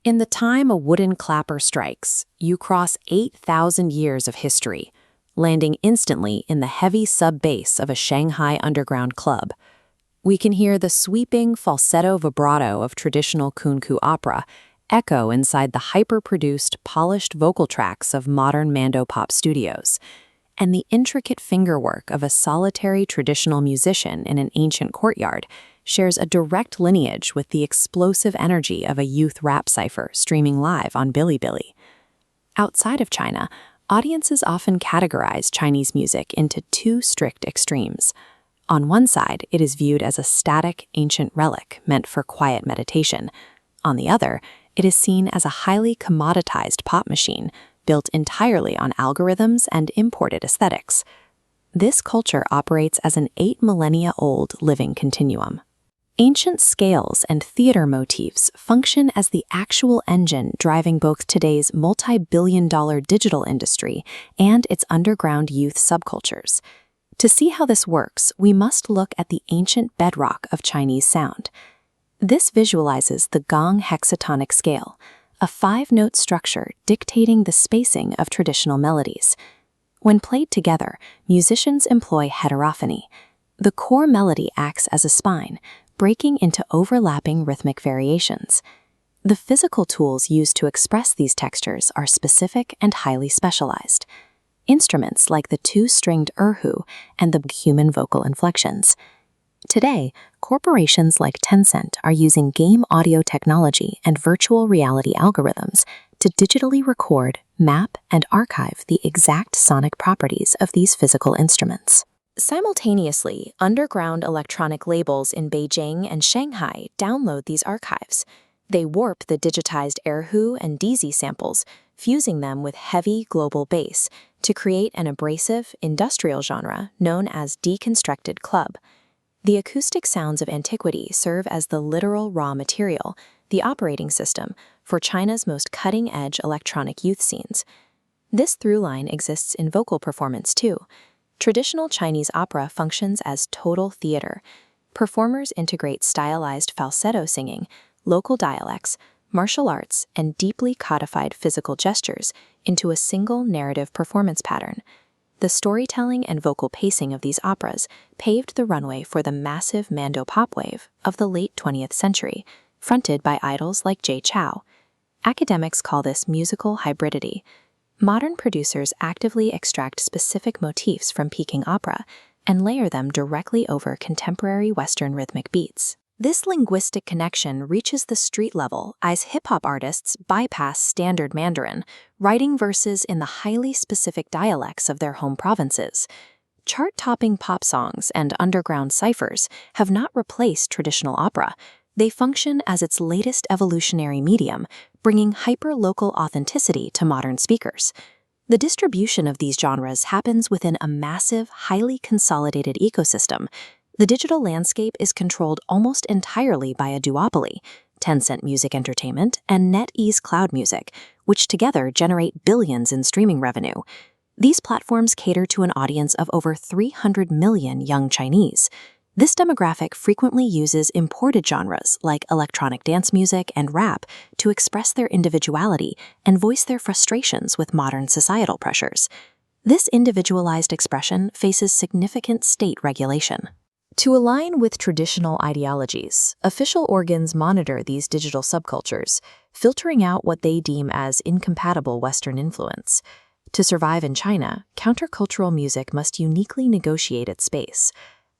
In the time a wooden clapper strikes, you cross 8,000 years of history, landing instantly in the heavy sub-bass of a Shanghai underground club. We can hear the sweeping falsetto vibrato of traditional kunku opera echo inside the hyper-produced, polished vocal tracks of modern Mandopop studios. And the intricate fingerwork of a solitary traditional musician in an ancient courtyard shares a direct lineage with the explosive energy of a youth rap cipher streaming live on Bilibili. Outside of China, audiences often categorize Chinese music into two strict extremes. On one side, it is viewed as a static, ancient relic meant for quiet meditation. On the other, it is seen as a highly commoditized pop machine built entirely on algorithms and imported aesthetics. This culture operates as an 8 millennia-old living continuum. Ancient scales and theater motifs function as the actual engine driving both today's multi-billion-dollar digital industry and its underground youth subcultures. To see how this works, we must look at the ancient bedrock of Chinese sound. This visualizes the gong hexatonic scale, a 5-note structure dictating the spacing of traditional melodies. When played together, musicians employ heterophony. The core melody acts as a spine, breaking into overlapping rhythmic variations. The physical tools used to express these textures are specific and highly specialized. Instruments like the 2-stringed erhu and the human vocal inflections. Today, corporations like Tencent are using game audio technology and virtual reality algorithms to digitally record, map, and archive the exact sonic properties of these physical instruments. Simultaneously, underground electronic labels in Beijing and Shanghai download these archives. They warp the digitized erhu and DZ samples, fusing them with heavy global bass to create an abrasive, industrial genre known as deconstructed club. The acoustic sounds of antiquity serve as the literal raw material, the operating system, for China's most cutting-edge electronic youth scenes. This through line exists in vocal performance too. Traditional Chinese opera functions as total theater. Performers integrate stylized falsetto singing, local dialects, martial arts, and deeply codified physical gestures into a single narrative performance pattern. The storytelling and vocal pacing of these operas paved the runway for the massive Mandopop wave of the late 20th century, fronted by idols like Jay Chou. Academics call this musical hybridity. Modern producers actively extract specific motifs from Peking opera and layer them directly over contemporary Western rhythmic beats. This linguistic connection reaches the street level as hip-hop artists bypass standard Mandarin, writing verses in the highly specific dialects of their home provinces. Chart-topping pop songs and underground ciphers have not replaced traditional opera. They function as its latest evolutionary medium, bringing hyper-local authenticity to modern speakers. The distribution of these genres happens within a massive, highly consolidated ecosystem. The digital landscape is controlled almost entirely by a duopoly, Tencent Music Entertainment and NetEase Cloud Music, which together generate billions in streaming revenue. These platforms cater to an audience of over 300 million young Chinese. This demographic frequently uses imported genres like electronic dance music and rap to express their individuality and voice their frustrations with modern societal pressures. This individualized expression faces significant state regulation. To align with traditional ideologies, official organs monitor these digital subcultures, filtering out what they deem as incompatible Western influence. To survive in China, countercultural music must uniquely negotiate its space.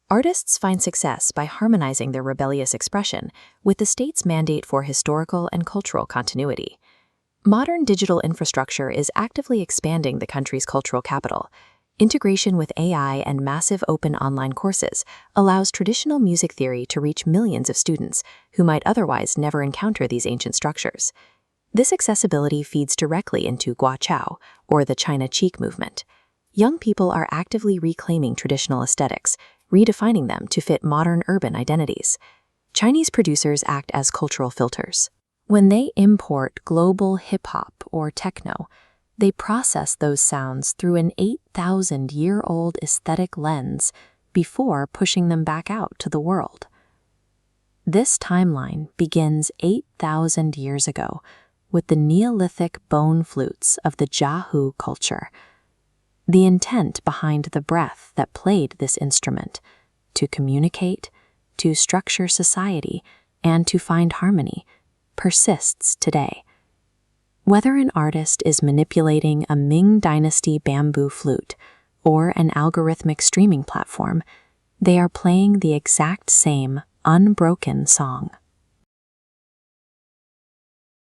Artists find success by harmonizing their rebellious expression with the state's mandate for historical and cultural continuity. Modern digital infrastructure is actively expanding the country's cultural capital. Integration with AI and massive open online courses allows traditional music theory to reach millions of students who might otherwise never encounter these ancient structures. This accessibility feeds directly into guachao, or the China Cheek movement. Young people are actively reclaiming traditional aesthetics, redefining them to fit modern urban identities. Chinese producers act as cultural filters. When they import global hip-hop or techno, they process those sounds through an 8,000-year-old aesthetic lens before pushing them back out to the world. This timeline begins 8,000 years ago, with the Neolithic bone flutes of the Jiahu culture. The intent behind the breath that played this instrument, to communicate, to structure society, and to find harmony, persists today. Whether an artist is manipulating a Ming Dynasty bamboo flute or an algorithmic streaming platform, they are playing the exact same unbroken song.